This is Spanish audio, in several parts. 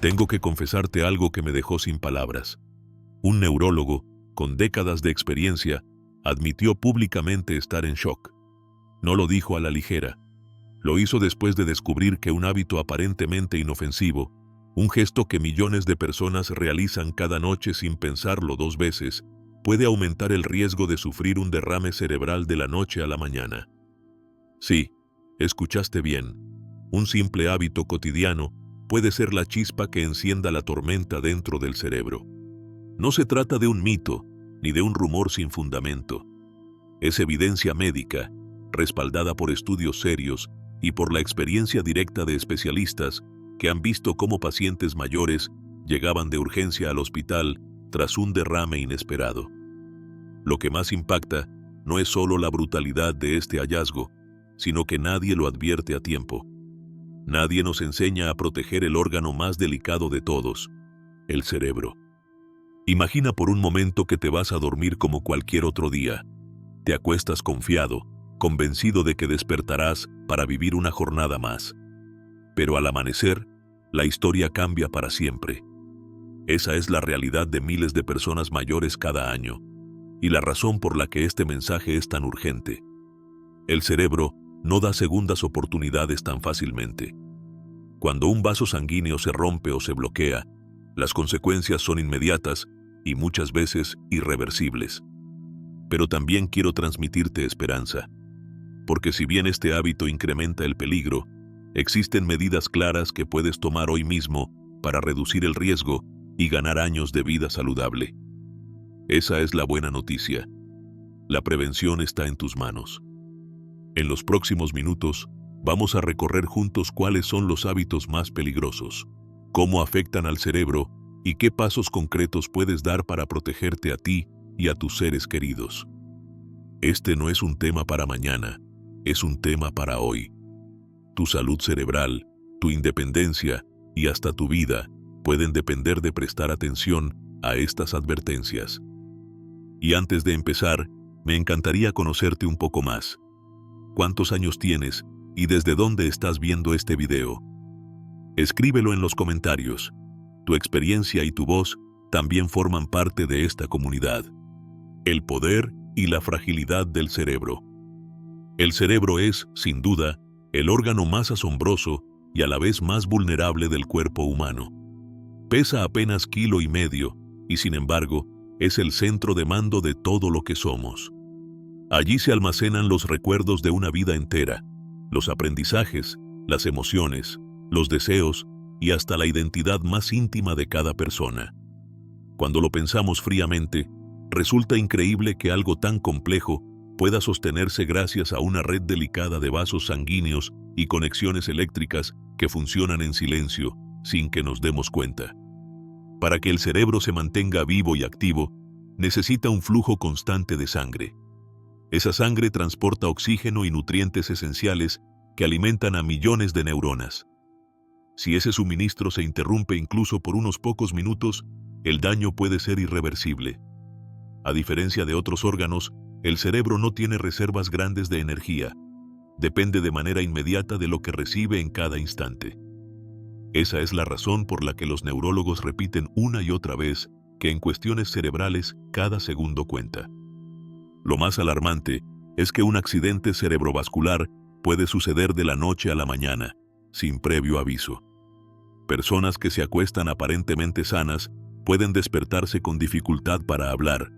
Tengo que confesarte algo que me dejó sin palabras. Un neurólogo, con décadas de experiencia, admitió públicamente estar en shock. No lo dijo a la ligera. Lo hizo después de descubrir que un hábito aparentemente inofensivo, un gesto que millones de personas realizan cada noche sin pensarlo 2 veces, puede aumentar el riesgo de sufrir un derrame cerebral de la noche a la mañana. Sí, escuchaste bien. Un simple hábito cotidiano puede ser la chispa que encienda la tormenta dentro del cerebro. No se trata de un mito, ni de un rumor sin fundamento. Es evidencia médica, respaldada por estudios serios y por la experiencia directa de especialistas que han visto cómo pacientes mayores llegaban de urgencia al hospital tras un derrame inesperado. Lo que más impacta no es solo la brutalidad de este hallazgo, sino que nadie lo advierte a tiempo. Nadie nos enseña a proteger el órgano más delicado de todos, el cerebro. Imagina por un momento que te vas a dormir como cualquier otro día. Te acuestas confiado, convencido de que despertarás para vivir una jornada más. Pero al amanecer, la historia cambia para siempre. Esa es la realidad de miles de personas mayores cada año, y la razón por la que este mensaje es tan urgente. El cerebro no da segundas oportunidades tan fácilmente. Cuando un vaso sanguíneo se rompe o se bloquea, las consecuencias son inmediatas y muchas veces irreversibles. Pero también quiero transmitirte esperanza, porque si bien este hábito incrementa el peligro, existen medidas claras que puedes tomar hoy mismo para reducir el riesgo y ganar años de vida saludable. Esa es la buena noticia. La prevención está en tus manos. En los próximos minutos, vamos a recorrer juntos cuáles son los hábitos más peligrosos, cómo afectan al cerebro y qué pasos concretos puedes dar para protegerte a ti y a tus seres queridos. Este no es un tema para mañana, es un tema para hoy. Tu salud cerebral, tu independencia y hasta tu vida pueden depender de prestar atención a estas advertencias. Y antes de empezar, me encantaría conocerte un poco más. ¿Cuántos años tienes y desde dónde estás viendo este video? Escríbelo en los comentarios. Tu experiencia y tu voz también forman parte de esta comunidad. El poder y la fragilidad del cerebro. El cerebro es, sin duda, el órgano más asombroso y a la vez más vulnerable del cuerpo humano. Pesa apenas 1,5 kilos y sin embargo, es el centro de mando de todo lo que somos. Allí se almacenan los recuerdos de una vida entera, los aprendizajes, las emociones, los deseos y hasta la identidad más íntima de cada persona. Cuando lo pensamos fríamente, resulta increíble que algo tan complejo pueda sostenerse gracias a una red delicada de vasos sanguíneos y conexiones eléctricas que funcionan en silencio, sin que nos demos cuenta. Para que el cerebro se mantenga vivo y activo, necesita un flujo constante de sangre. Esa sangre transporta oxígeno y nutrientes esenciales que alimentan a millones de neuronas. Si ese suministro se interrumpe incluso por unos pocos minutos, el daño puede ser irreversible. A diferencia de otros órganos, el cerebro no tiene reservas grandes de energía. Depende de manera inmediata de lo que recibe en cada instante. Esa es la razón por la que los neurólogos repiten una y otra vez que en cuestiones cerebrales cada segundo cuenta. Lo más alarmante es que un accidente cerebrovascular puede suceder de la noche a la mañana, sin previo aviso. Personas que se acuestan aparentemente sanas pueden despertarse con dificultad para hablar,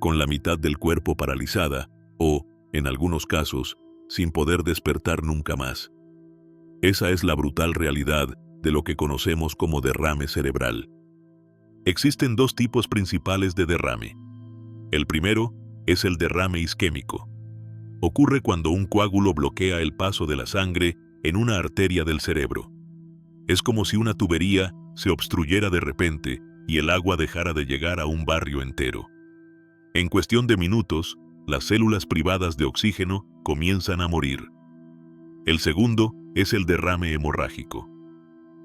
con la mitad del cuerpo paralizada o, en algunos casos, sin poder despertar nunca más. Esa es la brutal realidad de lo que conocemos como derrame cerebral. Existen 2 tipos principales de derrame. El primero es el derrame isquémico. Ocurre cuando un coágulo bloquea el paso de la sangre en una arteria del cerebro. Es como si una tubería se obstruyera de repente y el agua dejara de llegar a un barrio entero. En cuestión de minutos, las células privadas de oxígeno comienzan a morir. El segundo es el derrame hemorrágico.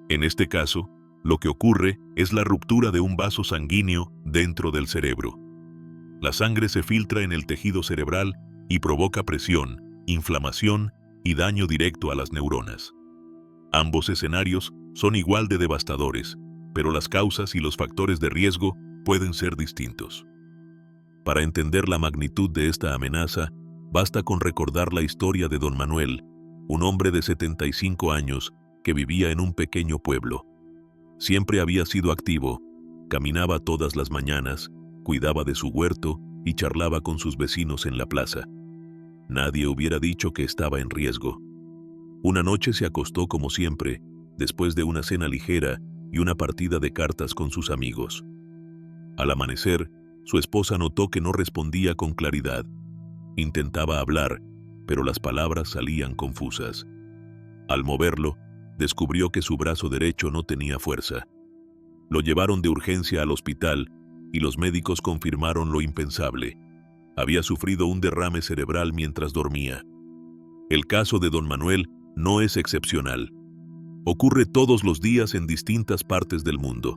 En este caso, lo que ocurre es la ruptura de un vaso sanguíneo dentro del cerebro. La sangre se filtra en el tejido cerebral y provoca presión, inflamación y daño directo a las neuronas. Ambos escenarios son igual de devastadores, pero las causas y los factores de riesgo pueden ser distintos. Para entender la magnitud de esta amenaza, basta con recordar la historia de don Manuel, un hombre de 75 años que vivía en un pequeño pueblo. Siempre había sido activo, caminaba todas las mañanas, cuidaba de su huerto y charlaba con sus vecinos en la plaza. Nadie hubiera dicho que estaba en riesgo. Una noche se acostó como siempre, después de una cena ligera y una partida de cartas con sus amigos. Al amanecer, su esposa notó que no respondía con claridad. Intentaba hablar, pero las palabras salían confusas. Al moverlo, descubrió que su brazo derecho no tenía fuerza. Lo llevaron de urgencia al hospital y los médicos confirmaron lo impensable. Había sufrido un derrame cerebral mientras dormía. El caso de don Manuel no es excepcional. Ocurre todos los días en distintas partes del mundo.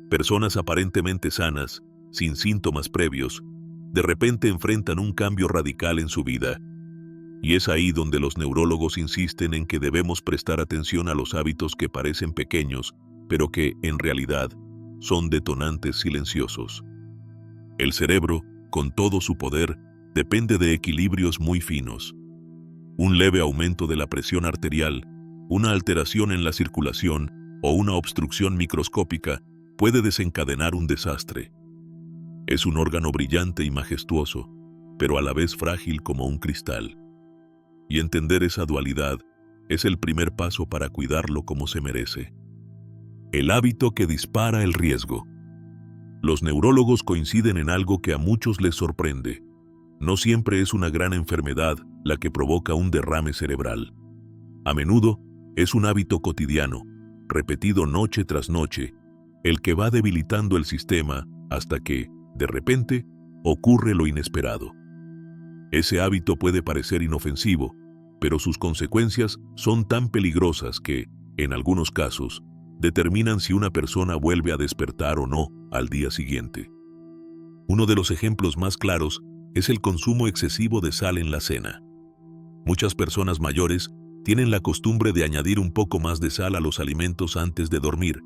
Personas aparentemente sanas, sin síntomas previos, de repente enfrentan un cambio radical en su vida. Y es ahí donde los neurólogos insisten en que debemos prestar atención a los hábitos que parecen pequeños, pero que, en realidad, son detonantes silenciosos. El cerebro, con todo su poder, depende de equilibrios muy finos. Un leve aumento de la presión arterial, una alteración en la circulación o una obstrucción microscópica puede desencadenar un desastre. Es un órgano brillante y majestuoso, pero a la vez frágil como un cristal. Y entender esa dualidad es el primer paso para cuidarlo como se merece. El hábito que dispara el riesgo. Los neurólogos coinciden en algo que a muchos les sorprende. No siempre es una gran enfermedad la que provoca un derrame cerebral. A menudo es un hábito cotidiano, repetido noche tras noche, el que va debilitando el sistema hasta que, de repente, ocurre lo inesperado. Ese hábito puede parecer inofensivo, pero sus consecuencias son tan peligrosas que, en algunos casos, determinan si una persona vuelve a despertar o no al día siguiente. Uno de los ejemplos más claros es el consumo excesivo de sal en la cena. Muchas personas mayores tienen la costumbre de añadir un poco más de sal a los alimentos antes de dormir,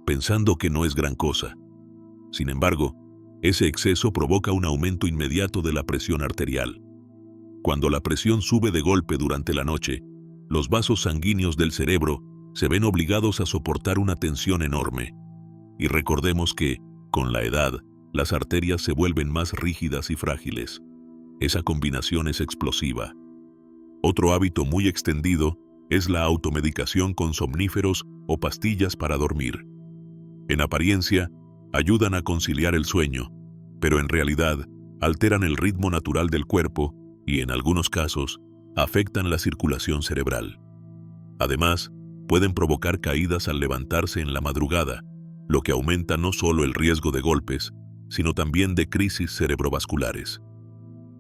pensando que no es gran cosa. Sin embargo, ese exceso provoca un aumento inmediato de la presión arterial. Cuando la presión sube de golpe durante la noche, los vasos sanguíneos del cerebro se ven obligados a soportar una tensión enorme. Y recordemos que, con la edad, las arterias se vuelven más rígidas y frágiles. Esa combinación es explosiva. Otro hábito muy extendido es la automedicación con somníferos o pastillas para dormir. En apariencia, ayudan a conciliar el sueño, pero en realidad alteran el ritmo natural del cuerpo y, en algunos casos, afectan la circulación cerebral. Además, pueden provocar caídas al levantarse en la madrugada, lo que aumenta no solo el riesgo de golpes, sino también de crisis cerebrovasculares.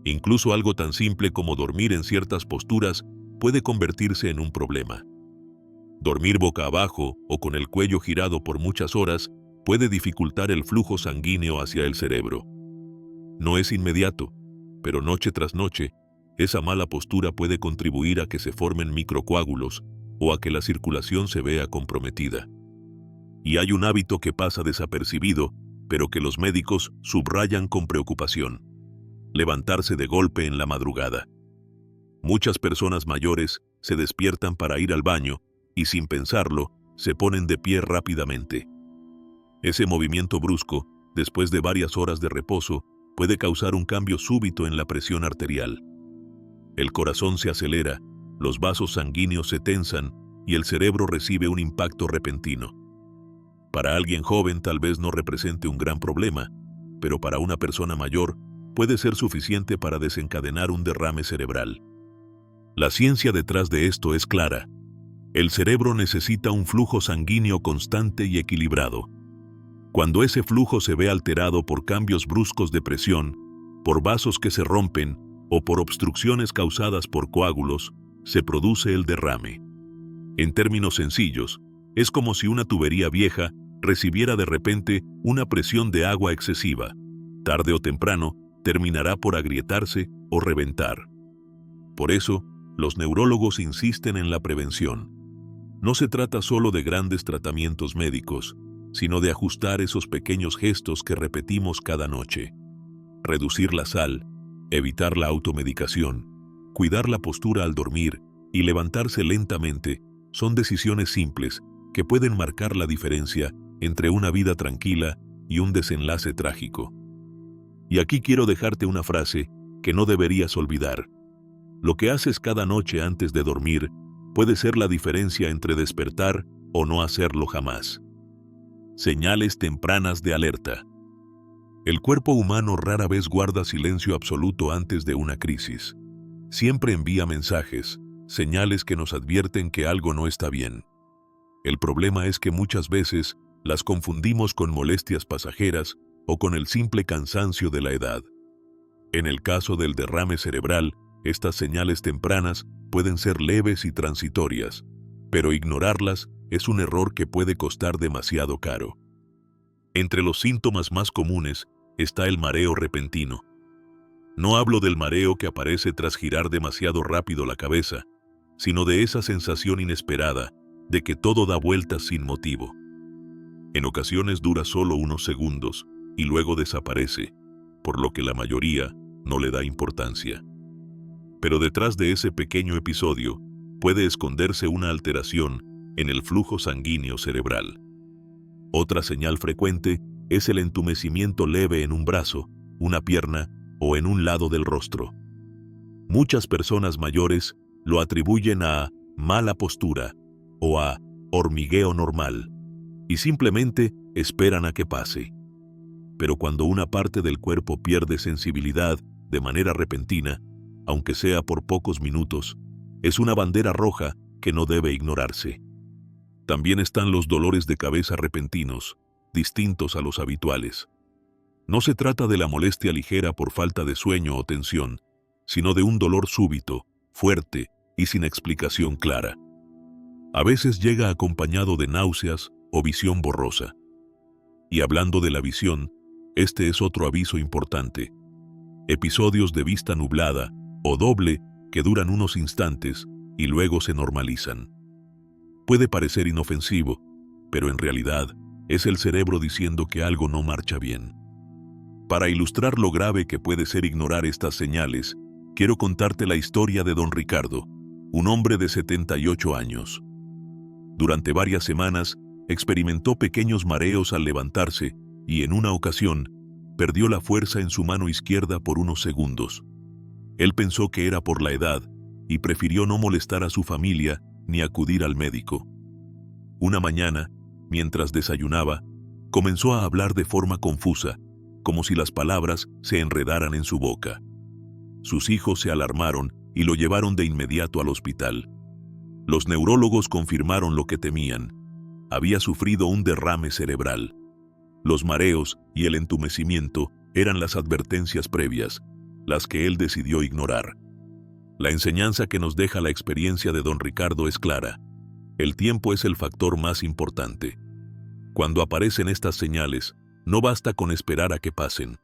Incluso algo tan simple como dormir en ciertas posturas puede convertirse en un problema. Dormir boca abajo o con el cuello girado por muchas horas puede dificultar el flujo sanguíneo hacia el cerebro. No es inmediato, pero noche tras noche, esa mala postura puede contribuir a que se formen microcoágulos o a que la circulación se vea comprometida. Y hay un hábito que pasa desapercibido, pero que los médicos subrayan con preocupación: levantarse de golpe en la madrugada. Muchas personas mayores se despiertan para ir al baño y, sin pensarlo, se ponen de pie rápidamente. Ese movimiento brusco, después de varias horas de reposo, puede causar un cambio súbito en la presión arterial. El corazón se acelera, los vasos sanguíneos se tensan y el cerebro recibe un impacto repentino. Para alguien joven tal vez no represente un gran problema, pero para una persona mayor puede ser suficiente para desencadenar un derrame cerebral. La ciencia detrás de esto es clara. El cerebro necesita un flujo sanguíneo constante y equilibrado. Cuando ese flujo se ve alterado por cambios bruscos de presión, por vasos que se rompen o por obstrucciones causadas por coágulos, se produce el derrame. En términos sencillos, es como si una tubería vieja recibiera de repente una presión de agua excesiva. Tarde o temprano, terminará por agrietarse o reventar. Por eso, los neurólogos insisten en la prevención. No se trata solo de grandes tratamientos médicos, sino de ajustar esos pequeños gestos que repetimos cada noche. Reducir la sal, evitar la automedicación, cuidar la postura al dormir y levantarse lentamente son decisiones simples que pueden marcar la diferencia entre una vida tranquila y un desenlace trágico. Y aquí quiero dejarte una frase que no deberías olvidar. Lo que haces cada noche antes de dormir puede ser la diferencia entre despertar o no hacerlo jamás. Señales tempranas de alerta. El cuerpo humano rara vez guarda silencio absoluto antes de una crisis. Siempre envía mensajes, señales que nos advierten que algo no está bien. El problema es que muchas veces las confundimos con molestias pasajeras o con el simple cansancio de la edad. En el caso del derrame cerebral, estas señales tempranas pueden ser leves y transitorias, pero ignorarlas es un error que puede costar demasiado caro. Entre los síntomas más comunes está el mareo repentino. No hablo del mareo que aparece tras girar demasiado rápido la cabeza, sino de esa sensación inesperada de que todo da vueltas sin motivo. En ocasiones dura solo unos segundos y luego desaparece, por lo que la mayoría no le da importancia. Pero detrás de ese pequeño episodio puede esconderse una alteración en el flujo sanguíneo cerebral. Otra señal frecuente es el entumecimiento leve en un brazo, una pierna o en un lado del rostro. Muchas personas mayores lo atribuyen a mala postura o a hormigueo normal y simplemente esperan a que pase. Pero cuando una parte del cuerpo pierde sensibilidad de manera repentina, aunque sea por pocos minutos, es una bandera roja que no debe ignorarse. También están los dolores de cabeza repentinos, distintos a los habituales. No se trata de la molestia ligera por falta de sueño o tensión, sino de un dolor súbito, fuerte y sin explicación clara. A veces llega acompañado de náuseas o visión borrosa. Y hablando de la visión, este es otro aviso importante. Episodios de vista nublada o doble que duran unos instantes y luego se normalizan. Puede parecer inofensivo, pero en realidad es el cerebro diciendo que algo no marcha bien. Para ilustrar lo grave que puede ser ignorar estas señales, quiero contarte la historia de don Ricardo, un hombre de 78 años. Durante varias semanas, experimentó pequeños mareos al levantarse y en una ocasión, perdió la fuerza en su mano izquierda por unos segundos. Él pensó que era por la edad y prefirió no molestar a su familia ni acudir al médico. Una mañana, mientras desayunaba, comenzó a hablar de forma confusa, como si las palabras se enredaran en su boca. Sus hijos se alarmaron y lo llevaron de inmediato al hospital. Los neurólogos confirmaron lo que temían. Había sufrido un derrame cerebral. Los mareos y el entumecimiento eran las advertencias previas, las que él decidió ignorar. La enseñanza que nos deja la experiencia de don Ricardo es clara. El tiempo es el factor más importante. Cuando aparecen estas señales, no basta con esperar a que pasen.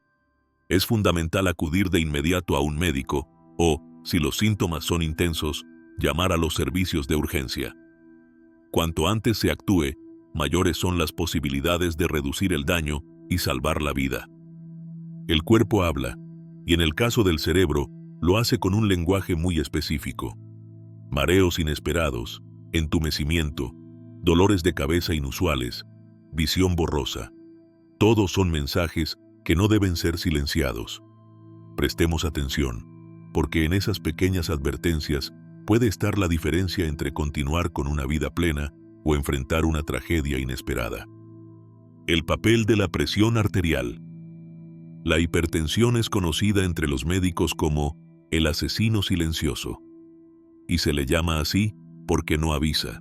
Es fundamental acudir de inmediato a un médico o, si los síntomas son intensos, llamar a los servicios de urgencia. Cuanto antes se actúe, mayores son las posibilidades de reducir el daño y salvar la vida. El cuerpo habla, y en el caso del cerebro, lo hace con un lenguaje muy específico. Mareos inesperados, entumecimiento, dolores de cabeza inusuales, visión borrosa. Todos son mensajes que no deben ser silenciados. Prestemos atención, porque en esas pequeñas advertencias puede estar la diferencia entre continuar con una vida plena o enfrentar una tragedia inesperada. El papel de la presión arterial. La hipertensión es conocida entre los médicos como el asesino silencioso, y se le llama así porque no avisa.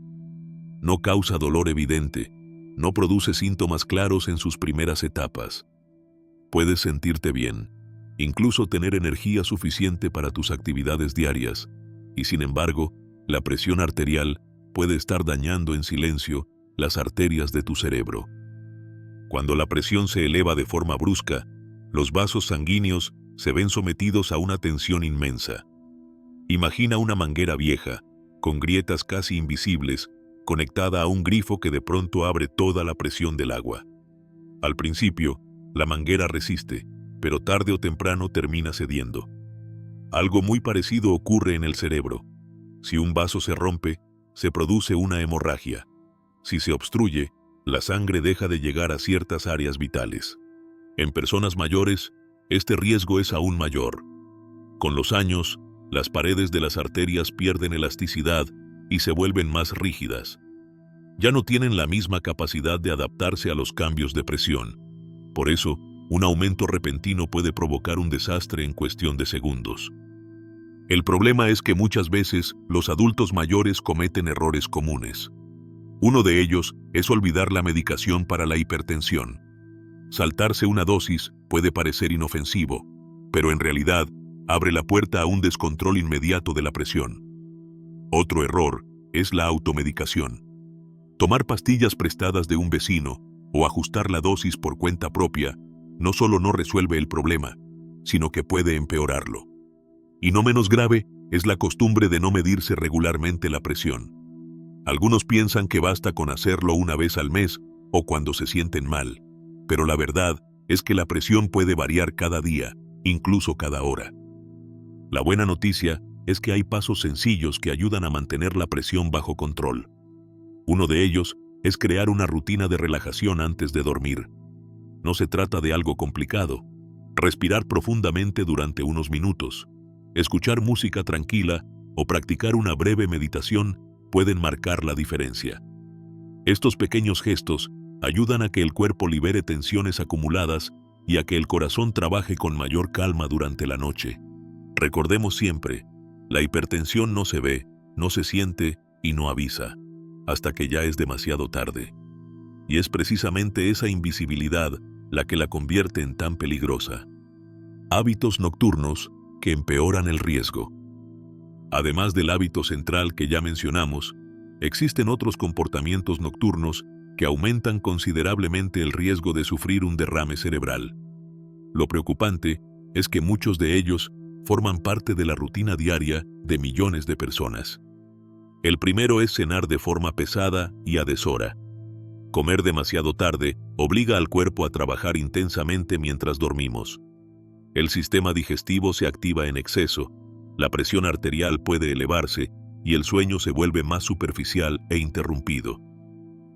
No causa dolor evidente, no produce síntomas claros en sus primeras etapas. Puedes sentirte bien, incluso tener energía suficiente para tus actividades diarias, y sin embargo, la presión arterial puede estar dañando en silencio las arterias de tu cerebro. Cuando la presión se eleva de forma brusca, los vasos sanguíneos se ven sometidos a una tensión inmensa. Imagina una manguera vieja, con grietas casi invisibles, conectada a un grifo que de pronto abre toda la presión del agua. Al principio, la manguera resiste, pero tarde o temprano termina cediendo. Algo muy parecido ocurre en el cerebro. Si un vaso se rompe, se produce una hemorragia. Si se obstruye, la sangre deja de llegar a ciertas áreas vitales. En personas mayores, este riesgo es aún mayor. Con los años, las paredes de las arterias pierden elasticidad y se vuelven más rígidas. Ya no tienen la misma capacidad de adaptarse a los cambios de presión. Por eso, un aumento repentino puede provocar un desastre en cuestión de segundos. El problema es que muchas veces los adultos mayores cometen errores comunes. Uno de ellos es olvidar la medicación para la hipertensión. Saltarse una dosis puede parecer inofensivo, pero en realidad abre la puerta a un descontrol inmediato de la presión. Otro error es la automedicación. Tomar pastillas prestadas de un vecino o ajustar la dosis por cuenta propia no solo no resuelve el problema, sino que puede empeorarlo. Y no menos grave es la costumbre de no medirse regularmente la presión. Algunos piensan que basta con hacerlo una vez al mes o cuando se sienten mal, pero la verdad es que la presión puede variar cada día, incluso cada hora. La buena noticia es que hay pasos sencillos que ayudan a mantener la presión bajo control. Uno de ellos es crear una rutina de relajación antes de dormir. No se trata de algo complicado. Respirar profundamente durante unos minutos, escuchar música tranquila o practicar una breve meditación pueden marcar la diferencia. Estos pequeños gestos ayudan a que el cuerpo libere tensiones acumuladas y a que el corazón trabaje con mayor calma durante la noche. Recordemos siempre, la hipertensión no se ve, no se siente y no avisa, hasta que ya es demasiado tarde. Y es precisamente esa invisibilidad la que la convierte en tan peligrosa. Hábitos nocturnos que empeoran el riesgo. Además del hábito central que ya mencionamos, existen otros comportamientos nocturnos que aumentan considerablemente el riesgo de sufrir un derrame cerebral. Lo preocupante es que muchos de ellos forman parte de la rutina diaria de millones de personas. El primero es cenar de forma pesada y a deshora. Comer demasiado tarde obliga al cuerpo a trabajar intensamente mientras dormimos. El sistema digestivo se activa en exceso, la presión arterial puede elevarse y el sueño se vuelve más superficial e interrumpido.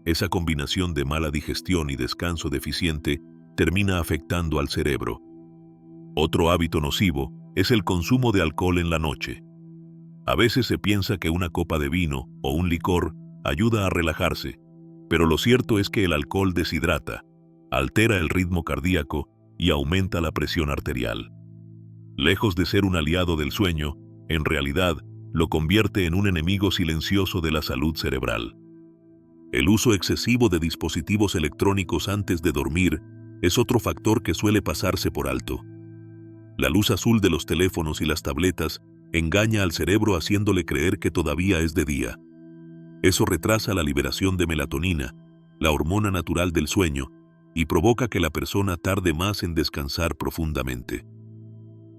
Esa combinación de mala digestión y descanso deficiente termina afectando al cerebro. Otro hábito nocivo es el consumo de alcohol en la noche. A veces se piensa que una copa de vino o un licor ayuda a relajarse, pero lo cierto es que el alcohol deshidrata, altera el ritmo cardíaco y aumenta la presión arterial. Lejos de ser un aliado del sueño, en realidad lo convierte en un enemigo silencioso de la salud cerebral. El uso excesivo de dispositivos electrónicos antes de dormir es otro factor que suele pasarse por alto. La luz azul de los teléfonos y las tabletas engaña al cerebro haciéndole creer que todavía es de día. Eso retrasa la liberación de melatonina, la hormona natural del sueño, y provoca que la persona tarde más en descansar profundamente.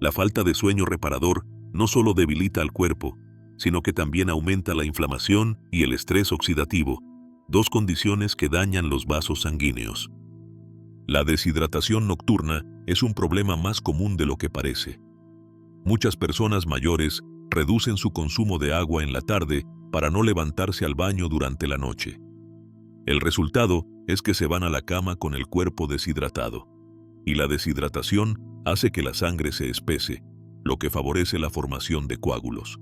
La falta de sueño reparador no solo debilita al cuerpo, sino que también aumenta la inflamación y el estrés oxidativo, dos condiciones que dañan los vasos sanguíneos. La deshidratación nocturna es un problema más común de lo que parece. Muchas personas mayores reducen su consumo de agua en la tarde para no levantarse al baño durante la noche. El resultado es que se van a la cama con el cuerpo deshidratado. Y la deshidratación hace que la sangre se espese, lo que favorece la formación de coágulos.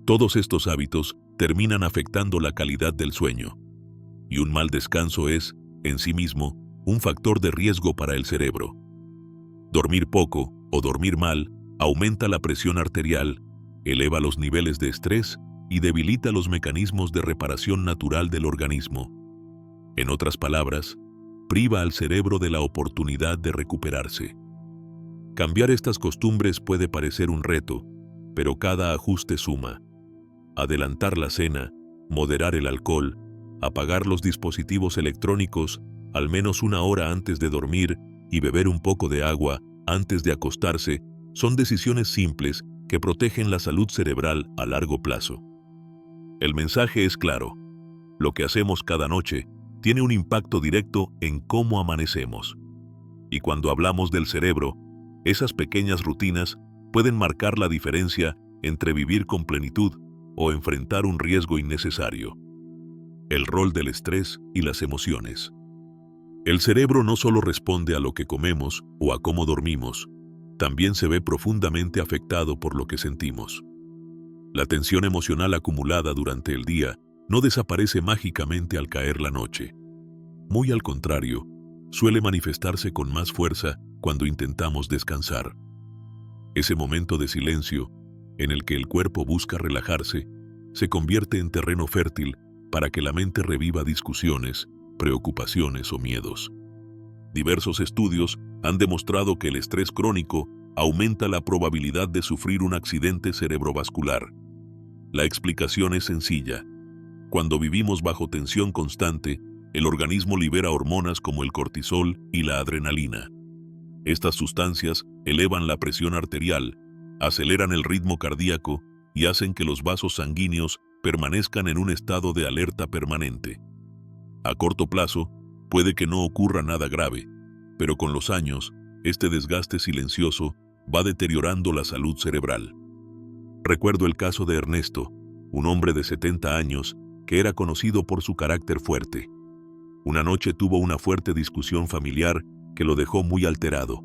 Todos estos hábitos terminan afectando la calidad del sueño. Y un mal descanso es, en sí mismo, un factor de riesgo para el cerebro. Dormir poco o dormir mal aumenta la presión arterial, eleva los niveles de estrés y debilita los mecanismos de reparación natural del organismo. En otras palabras, priva al cerebro de la oportunidad de recuperarse. Cambiar estas costumbres puede parecer un reto, pero cada ajuste suma. Adelantar la cena, moderar el alcohol, apagar los dispositivos electrónicos al menos una hora antes de dormir y beber un poco de agua antes de acostarse son decisiones simples que protegen la salud cerebral a largo plazo. El mensaje es claro. Lo que hacemos cada noche tiene un impacto directo en cómo amanecemos. Y cuando hablamos del cerebro, esas pequeñas rutinas pueden marcar la diferencia entre vivir con plenitud o enfrentar un riesgo innecesario. El rol del estrés y las emociones. El cerebro no solo responde a lo que comemos o a cómo dormimos, también se ve profundamente afectado por lo que sentimos. La tensión emocional acumulada durante el día no desaparece mágicamente al caer la noche. Muy al contrario, suele manifestarse con más fuerza cuando intentamos descansar. Ese momento de silencio, en el que el cuerpo busca relajarse, se convierte en terreno fértil para que la mente reviva discusiones, preocupaciones o miedos. Diversos estudios han demostrado que el estrés crónico aumenta la probabilidad de sufrir un accidente cerebrovascular. La explicación es sencilla. Cuando vivimos bajo tensión constante, el organismo libera hormonas como el cortisol y la adrenalina. Estas sustancias elevan la presión arterial, aceleran el ritmo cardíaco y hacen que los vasos sanguíneos permanezcan en un estado de alerta permanente. A corto plazo, puede que no ocurra nada grave, pero con los años, este desgaste silencioso va deteriorando la salud cerebral. Recuerdo el caso de Ernesto, un hombre de 70 años que era conocido por su carácter fuerte. Una noche tuvo una fuerte discusión familiar que lo dejó muy alterado.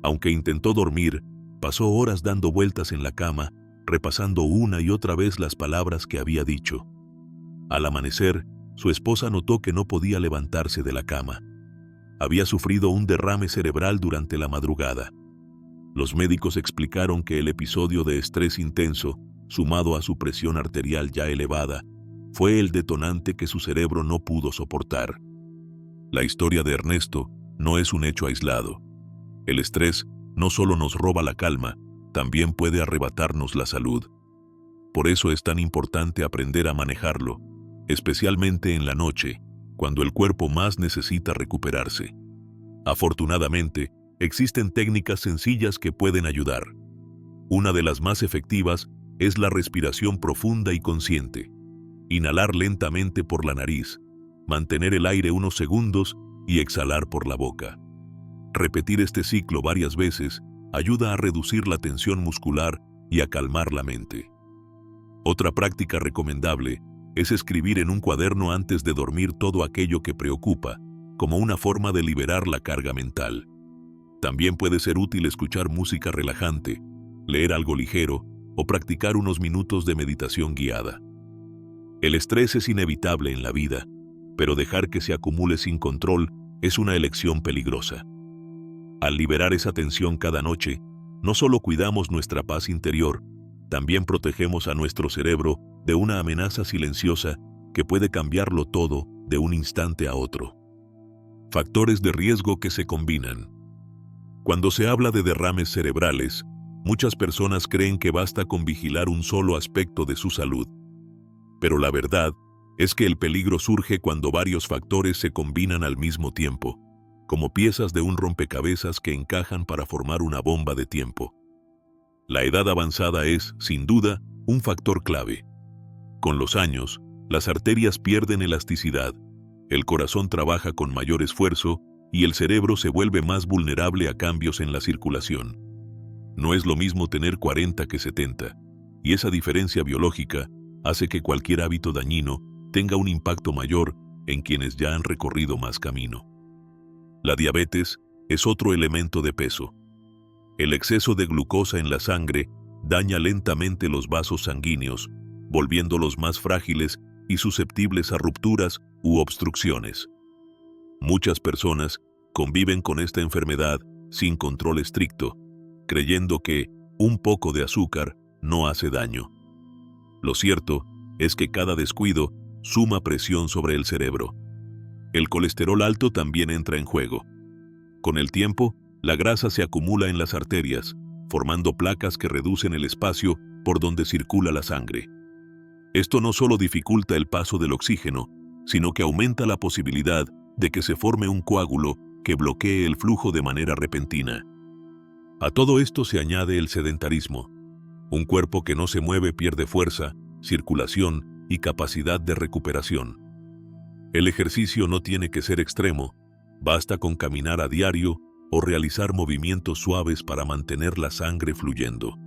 Aunque intentó dormir, pasó horas dando vueltas en la cama, repasando una y otra vez las palabras que había dicho. Al amanecer, su esposa notó que no podía levantarse de la cama. Había sufrido un derrame cerebral durante la madrugada. Los médicos explicaron que el episodio de estrés intenso, sumado a su presión arterial ya elevada, fue el detonante que su cerebro no pudo soportar. La historia de Ernesto no es un hecho aislado. El estrés no solo nos roba la calma, también puede arrebatarnos la salud. Por eso es tan importante aprender a manejarlo, especialmente en la noche, cuando el cuerpo más necesita recuperarse. Afortunadamente, existen técnicas sencillas que pueden ayudar. Una de las más efectivas es la respiración profunda y consciente. Inhalar lentamente por la nariz, mantener el aire unos segundos y exhalar por la boca. Repetir este ciclo varias veces ayuda a reducir la tensión muscular y a calmar la mente. Otra práctica recomendable es escribir en un cuaderno antes de dormir todo aquello que preocupa, como una forma de liberar la carga mental. También puede ser útil escuchar música relajante, leer algo ligero o practicar unos minutos de meditación guiada. El estrés es inevitable en la vida, pero dejar que se acumule sin control es una elección peligrosa. Al liberar esa tensión cada noche, no solo cuidamos nuestra paz interior, también protegemos a nuestro cerebro de una amenaza silenciosa que puede cambiarlo todo de un instante a otro. Factores de riesgo que se combinan. Cuando se habla de derrames cerebrales, muchas personas creen que basta con vigilar un solo aspecto de su salud. Pero la verdad es que el peligro surge cuando varios factores se combinan al mismo tiempo, como piezas de un rompecabezas que encajan para formar una bomba de tiempo. La edad avanzada es, sin duda, un factor clave. Con los años, las arterias pierden elasticidad, el corazón trabaja con mayor esfuerzo y el cerebro se vuelve más vulnerable a cambios en la circulación. No es lo mismo tener 40 que 70, y esa diferencia biológica hace que cualquier hábito dañino tenga un impacto mayor en quienes ya han recorrido más camino. La diabetes es otro elemento de peso. El exceso de glucosa en la sangre daña lentamente los vasos sanguíneos, volviéndolos más frágiles y susceptibles a rupturas u obstrucciones. Muchas personas conviven con esta enfermedad sin control estricto, creyendo que un poco de azúcar no hace daño. Lo cierto es que cada descuido suma presión sobre el cerebro. El colesterol alto también entra en juego. Con el tiempo, la grasa se acumula en las arterias, formando placas que reducen el espacio por donde circula la sangre. Esto no solo dificulta el paso del oxígeno, sino que aumenta la posibilidad de que se forme un coágulo que bloquee el flujo de manera repentina. A todo esto se añade el sedentarismo. Un cuerpo que no se mueve pierde fuerza, circulación y capacidad de recuperación. El ejercicio no tiene que ser extremo, basta con caminar a diario o realizar movimientos suaves para mantener la sangre fluyendo.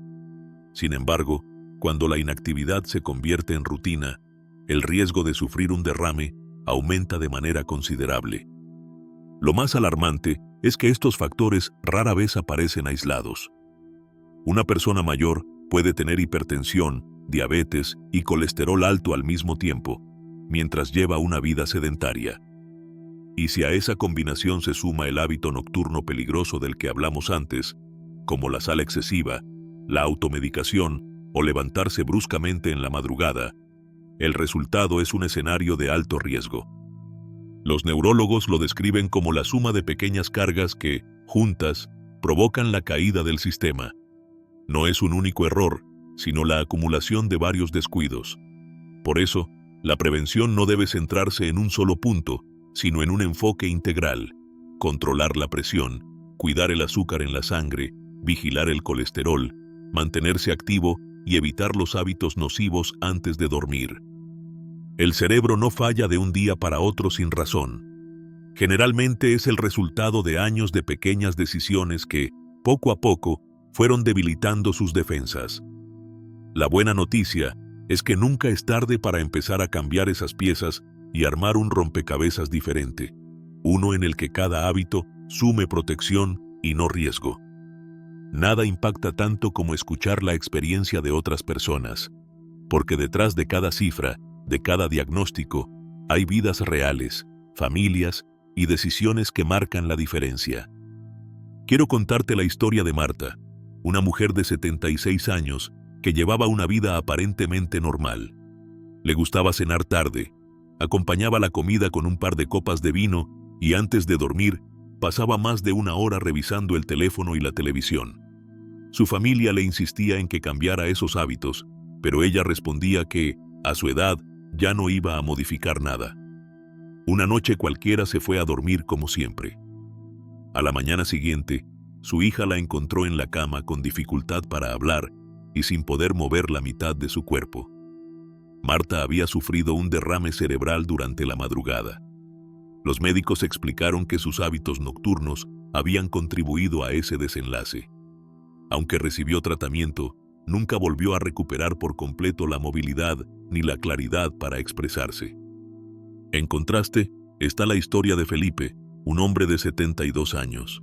Sin embargo, cuando la inactividad se convierte en rutina, el riesgo de sufrir un derrame aumenta de manera considerable. Lo más alarmante es que estos factores rara vez aparecen aislados. Una persona mayor puede tener hipertensión, diabetes y colesterol alto al mismo tiempo, mientras lleva una vida sedentaria. Y si a esa combinación se suma el hábito nocturno peligroso del que hablamos antes, como la sal excesiva, la automedicación o levantarse bruscamente en la madrugada, el resultado es un escenario de alto riesgo. Los neurólogos lo describen como la suma de pequeñas cargas que, juntas, provocan la caída del sistema. No es un único error, sino la acumulación de varios descuidos. Por eso, la prevención no debe centrarse en un solo punto, sino en un enfoque integral: controlar la presión, cuidar el azúcar en la sangre, vigilar el colesterol, mantenerse activo y evitar los hábitos nocivos antes de dormir. El cerebro no falla de un día para otro sin razón. Generalmente es el resultado de años de pequeñas decisiones que, poco a poco, fueron debilitando sus defensas. La buena noticia es que nunca es tarde para empezar a cambiar esas piezas y armar un rompecabezas diferente, uno en el que cada hábito sume protección y no riesgo. Nada impacta tanto como escuchar la experiencia de otras personas, porque detrás de cada cifra, de cada diagnóstico, hay vidas reales, familias y decisiones que marcan la diferencia. Quiero contarte la historia de Marta, una mujer de 76 años que llevaba una vida aparentemente normal. Le gustaba cenar tarde, acompañaba la comida con un par de copas de vino y antes de dormir pasaba más de una hora revisando el teléfono y la televisión. Su familia le insistía en que cambiara esos hábitos, pero ella respondía que, a su edad, ya no iba a modificar nada. Una noche cualquiera se fue a dormir como siempre. A la mañana siguiente, su hija la encontró en la cama con dificultad para hablar y sin poder mover la mitad de su cuerpo. Marta había sufrido un derrame cerebral durante la madrugada. Los médicos explicaron que sus hábitos nocturnos habían contribuido a ese desenlace. Aunque recibió tratamiento, nunca volvió a recuperar por completo la movilidad ni la claridad para expresarse. En contraste, está la historia de Felipe, un hombre de 72 años.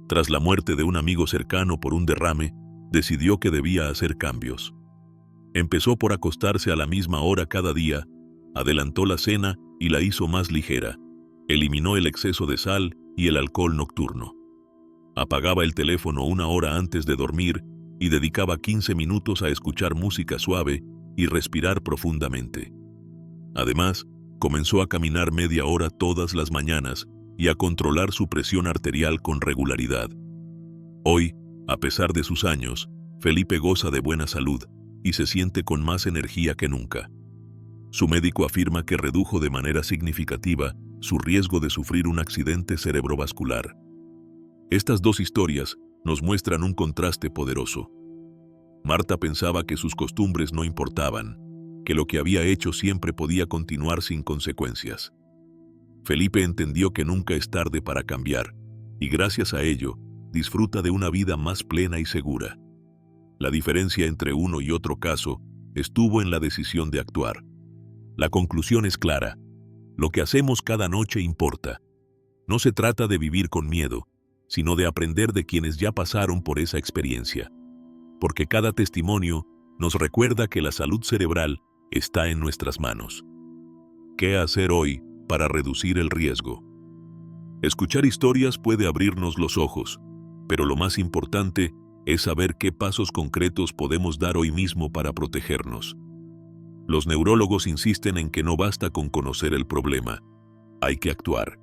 Tras la muerte de un amigo cercano por un derrame, decidió que debía hacer cambios. Empezó por acostarse a la misma hora cada día, adelantó la cena y la hizo más ligera, eliminó el exceso de sal y el alcohol nocturno. Apagaba el teléfono una hora antes de dormir y dedicaba 15 minutos a escuchar música suave y respirar profundamente. Además, comenzó a caminar media hora todas las mañanas y a controlar su presión arterial con regularidad. Hoy, a pesar de sus años, Felipe goza de buena salud y se siente con más energía que nunca. Su médico afirma que redujo de manera significativa su riesgo de sufrir un accidente cerebrovascular. Estas dos historias nos muestran un contraste poderoso. Marta pensaba que sus costumbres no importaban, que lo que había hecho siempre podía continuar sin consecuencias. Felipe entendió que nunca es tarde para cambiar, y gracias a ello, disfruta de una vida más plena y segura. La diferencia entre uno y otro caso estuvo en la decisión de actuar. La conclusión es clara: lo que hacemos cada noche importa. No se trata de vivir con miedo, sino de aprender de quienes ya pasaron por esa experiencia. Porque cada testimonio nos recuerda que la salud cerebral está en nuestras manos. ¿Qué hacer hoy para reducir el riesgo? Escuchar historias puede abrirnos los ojos, pero lo más importante es saber qué pasos concretos podemos dar hoy mismo para protegernos. Los neurólogos insisten en que no basta con conocer el problema, hay que actuar.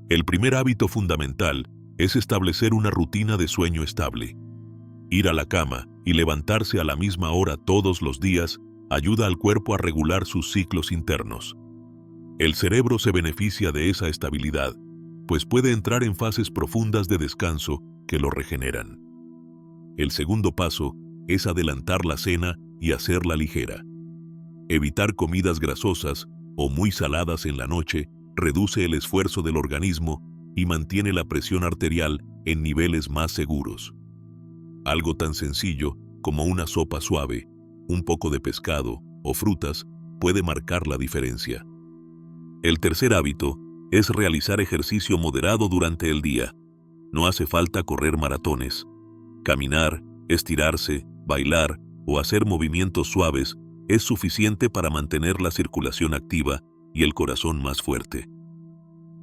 El primer hábito fundamental es establecer una rutina de sueño estable. Ir a la cama y levantarse a la misma hora todos los días ayuda al cuerpo a regular sus ciclos internos. El cerebro se beneficia de esa estabilidad, pues puede entrar en fases profundas de descanso que lo regeneran. El segundo paso es adelantar la cena y hacerla ligera. Evitar comidas grasosas, o muy saladas en la noche, reduce el esfuerzo del organismo y mantiene la presión arterial en niveles más seguros. Algo tan sencillo como una sopa suave, un poco de pescado o frutas puede marcar la diferencia. El tercer hábito es realizar ejercicio moderado durante el día. No hace falta correr maratones. Caminar, estirarse, bailar o hacer movimientos suaves es suficiente para mantener la circulación activa y el corazón más fuerte.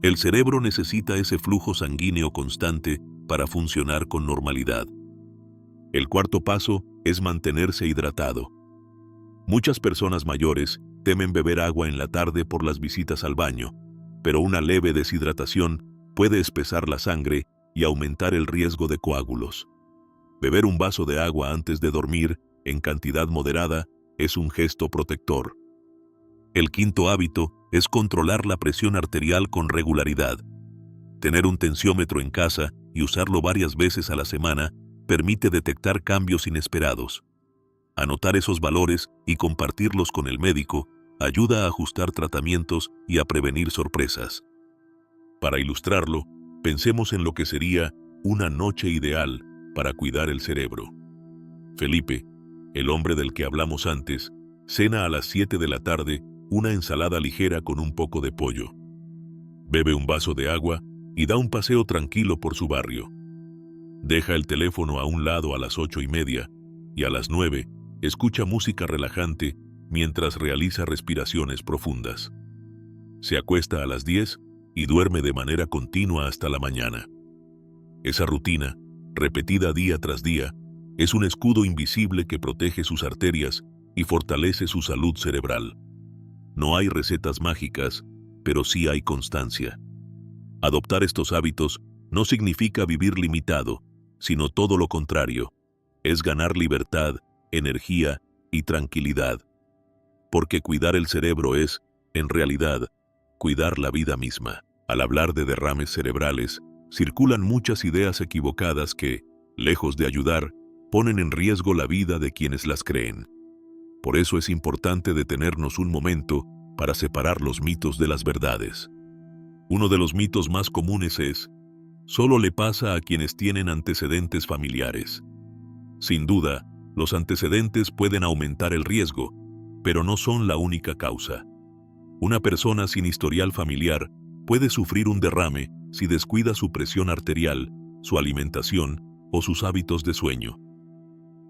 El cerebro necesita ese flujo sanguíneo constante para funcionar con normalidad. El cuarto paso es mantenerse hidratado. Muchas personas mayores temen beber agua en la tarde por las visitas al baño, pero una leve deshidratación puede espesar la sangre y aumentar el riesgo de coágulos. Beber un vaso de agua antes de dormir, en cantidad moderada, es un gesto protector. El quinto hábito es controlar la presión arterial con regularidad. Tener un tensiómetro en casa y usarlo varias veces a la semana permite detectar cambios inesperados. Anotar esos valores y compartirlos con el médico ayuda a ajustar tratamientos y a prevenir sorpresas. Para ilustrarlo, pensemos en lo que sería una noche ideal para cuidar el cerebro. Felipe, el hombre del que hablamos antes, cena a las 7 de la tarde una ensalada ligera con un poco de pollo. Bebe un vaso de agua y da un paseo tranquilo por su barrio. Deja el teléfono a un lado a las 8:30 y a las 9 escucha música relajante mientras realiza respiraciones profundas. Se acuesta a las 10 y duerme de manera continua hasta la mañana. Esa rutina, repetida día tras día, es un escudo invisible que protege sus arterias y fortalece su salud cerebral. No hay recetas mágicas, pero sí hay constancia. Adoptar estos hábitos no significa vivir limitado, sino todo lo contrario. Es ganar libertad, energía y tranquilidad. Porque cuidar el cerebro es, en realidad, cuidar la vida misma. Al hablar de derrames cerebrales, circulan muchas ideas equivocadas que, lejos de ayudar, ponen en riesgo la vida de quienes las creen. Por eso es importante detenernos un momento para separar los mitos de las verdades. Uno de los mitos más comunes es: solo le pasa a quienes tienen antecedentes familiares. Sin duda, los antecedentes pueden aumentar el riesgo, pero no son la única causa. Una persona sin historial familiar puede sufrir un derrame si descuida su presión arterial, su alimentación o sus hábitos de sueño.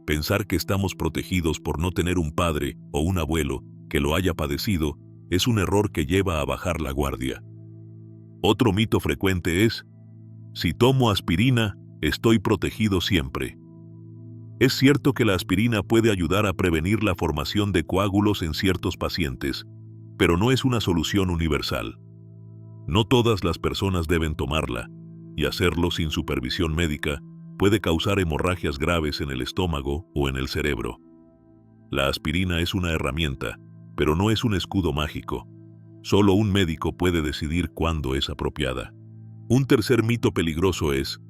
Pensar que estamos protegidos por no tener un padre o un abuelo que lo haya padecido es un error que lleva a bajar la guardia. Otro mito frecuente es: si tomo aspirina, estoy protegido siempre. Es cierto que la aspirina puede ayudar a prevenir la formación de coágulos en ciertos pacientes, pero no es una solución universal. No todas las personas deben tomarla, y hacerlo sin supervisión médica puede causar hemorragias graves en el estómago o en el cerebro. La aspirina es una herramienta, pero no es un escudo mágico. Solo un médico puede decidir cuándo es apropiada. Un tercer mito peligroso es: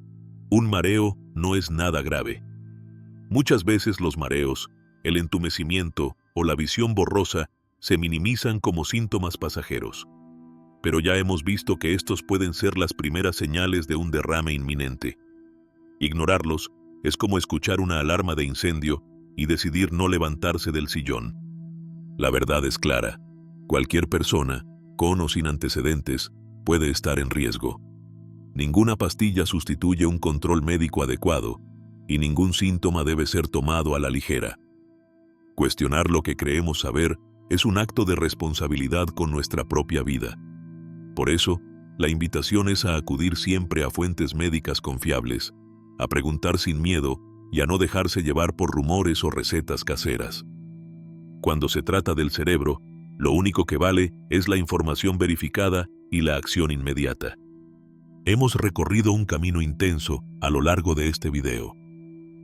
un mareo no es nada grave. Muchas veces los mareos, el entumecimiento o la visión borrosa se minimizan como síntomas pasajeros. Pero ya hemos visto que estos pueden ser las primeras señales de un derrame inminente. Ignorarlos es como escuchar una alarma de incendio y decidir no levantarse del sillón. La verdad es clara: cualquier persona, con o sin antecedentes, puede estar en riesgo. Ninguna pastilla sustituye un control médico adecuado, y ningún síntoma debe ser tomado a la ligera. Cuestionar lo que creemos saber es un acto de responsabilidad con nuestra propia vida. Por eso, la invitación es a acudir siempre a fuentes médicas confiables, a preguntar sin miedo y a no dejarse llevar por rumores o recetas caseras. Cuando se trata del cerebro, lo único que vale es la información verificada y la acción inmediata. Hemos recorrido un camino intenso a lo largo de este video.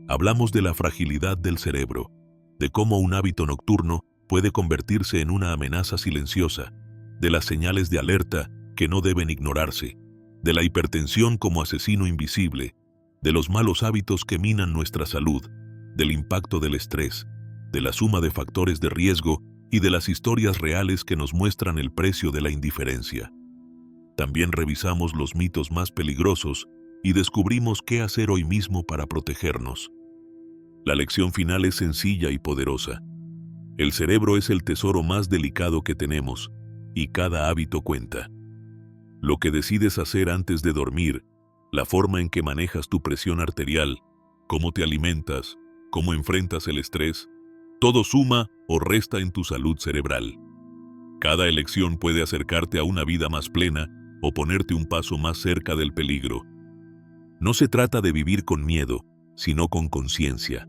Hablamos de la fragilidad del cerebro, de cómo un hábito nocturno puede convertirse en una amenaza silenciosa, de las señales de alerta que no deben ignorarse, de la hipertensión como asesino invisible, de los malos hábitos que minan nuestra salud, del impacto del estrés, de la suma de factores de riesgo y de las historias reales que nos muestran el precio de la indiferencia. También revisamos los mitos más peligrosos y descubrimos qué hacer hoy mismo para protegernos. La lección final es sencilla y poderosa. El cerebro es el tesoro más delicado que tenemos, y cada hábito cuenta. Lo que decides hacer antes de dormir, la forma en que manejas tu presión arterial, cómo te alimentas, cómo enfrentas el estrés, todo suma o resta en tu salud cerebral. Cada elección puede acercarte a una vida más plena o ponerte un paso más cerca del peligro. No se trata de vivir con miedo, sino con conciencia.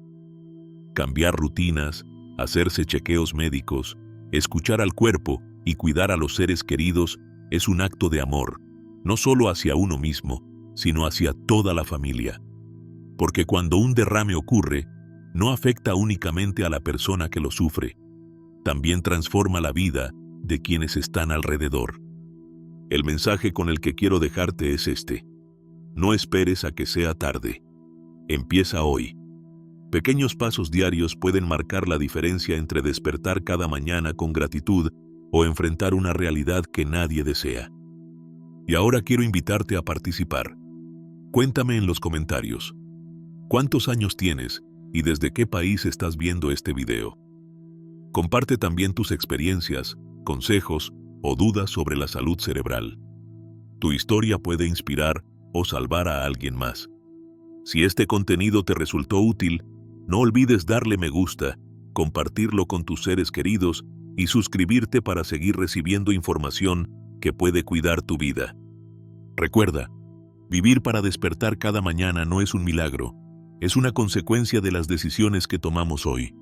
Cambiar rutinas, hacerse chequeos médicos, escuchar al cuerpo y cuidar a los seres queridos es un acto de amor, no solo hacia uno mismo, sino hacia toda la familia. Porque cuando un derrame ocurre, no afecta únicamente a la persona que lo sufre, también transforma la vida de quienes están alrededor. El mensaje con el que quiero dejarte es este: no esperes a que sea tarde. Empieza hoy. Pequeños pasos diarios pueden marcar la diferencia entre despertar cada mañana con gratitud o enfrentar una realidad que nadie desea. Y ahora quiero invitarte a participar. Cuéntame en los comentarios. ¿Cuántos años tienes y desde qué país estás viendo este video? Comparte también tus experiencias, consejos o dudas sobre la salud cerebral. Tu historia puede inspirar o salvar a alguien más. Si este contenido te resultó útil, no olvides darle me gusta, compartirlo con tus seres queridos y suscribirte para seguir recibiendo información que puede cuidar tu vida. Recuerda, vivir para despertar cada mañana no es un milagro, es una consecuencia de las decisiones que tomamos hoy.